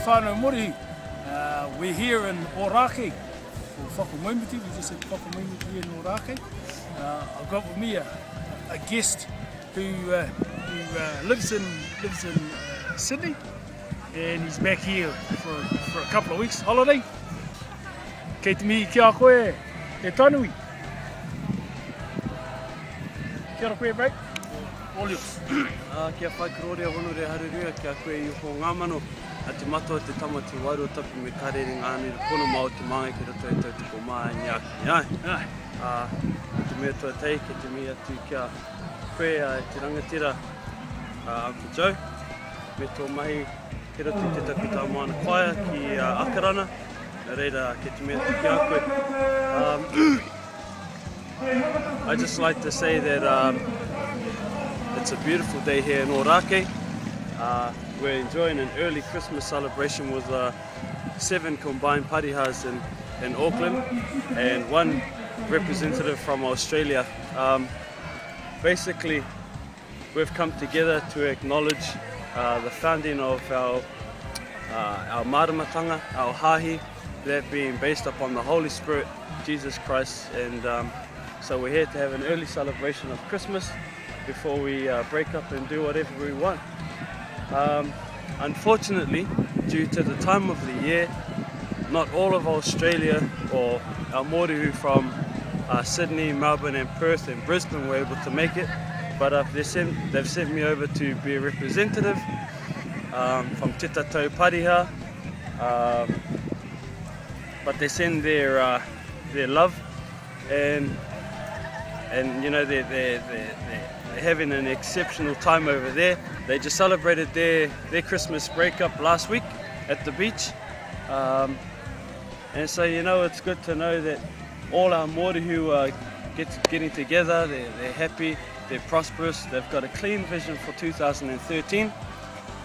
whānau Morehu. We're here in Orake, or Whakamoimuti, we just said Whakamoimuti here in Orake. I've got with me a guest who lives in Sydney, and he's back here for a couple of weeks holiday. Kei te mihi ki a koe, te Tainui. Kia ora koe, mate. All yours. Kia whaikarorea hono re harurua ki a koe I ho ngā mano a te matua te tama te Wairua Tapu me karere ngāne re pono mao te māngai ki rato e tautoko mai niaki ai. Te mea tua tei, ke te mea atu kia koe te rangatira Uncle Joe. Me tō mahi ki rato te takuta moana kwaia ki Akarana. Reira, ke te mea atu ki a koe. I just like to say that it's a beautiful day here in Orake. We're enjoying an early Christmas celebration with 7 combined parihas in Auckland and 1 representative from Australia. Basically, we've come together to acknowledge the founding of our maramatanga, our hahi, that being based upon the Holy Spirit, Jesus Christ, and so we're here to have an early celebration of Christmas before we break up and do whatever we want. Unfortunately, due to the time of the year, not all of Australia or our Morehu from Sydney, Melbourne and Perth and Brisbane were able to make it, but they've sent me over to be a representative from Te Tatau Pariha, but they send their love and you know they're having an exceptional time over there. They just celebrated their Christmas breakup last week at the beach, and so you know it's good to know that all our Morehu are getting together. They're happy, they're prosperous, they've got a clean vision for 2013,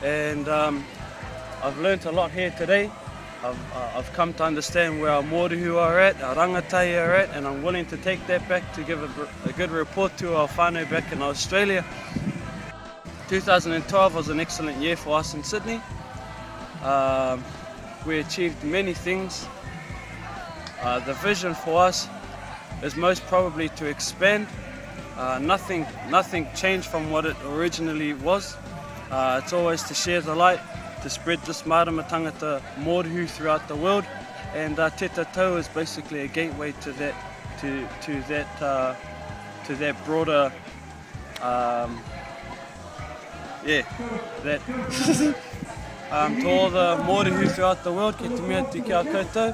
and I've learnt a lot here today. I've come to understand where our Morehu are at, our rangatai are at, and I'm willing to take that back to give a good report to our whānau back in Australia. 2012 was an excellent year for us in Sydney. We achieved many things. The vision for us is most probably to expand. Nothing changed from what it originally was. It's always to share the light, to spread this maramatanga Morehu throughout the world, and Te Tatau is basically a gateway to that, to that broader, to all the Morehu throughout the world. Ke te mea te kia koutou,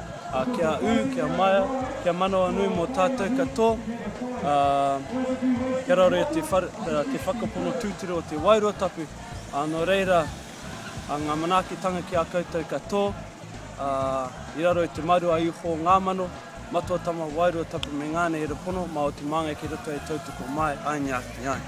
kia kia maia, kia mano anu mo tātou katoa. Kia raurea te whakapono tūturu o te Wairua Tapu. Anō reira, ngā manaakitanga ki a koutou katoa. I raro I te maru a iho ngā mano, matua tama Wairua Tapu me ngāne e rapono, mao te māngai ki rato e tautoko mai, ai niaki ai.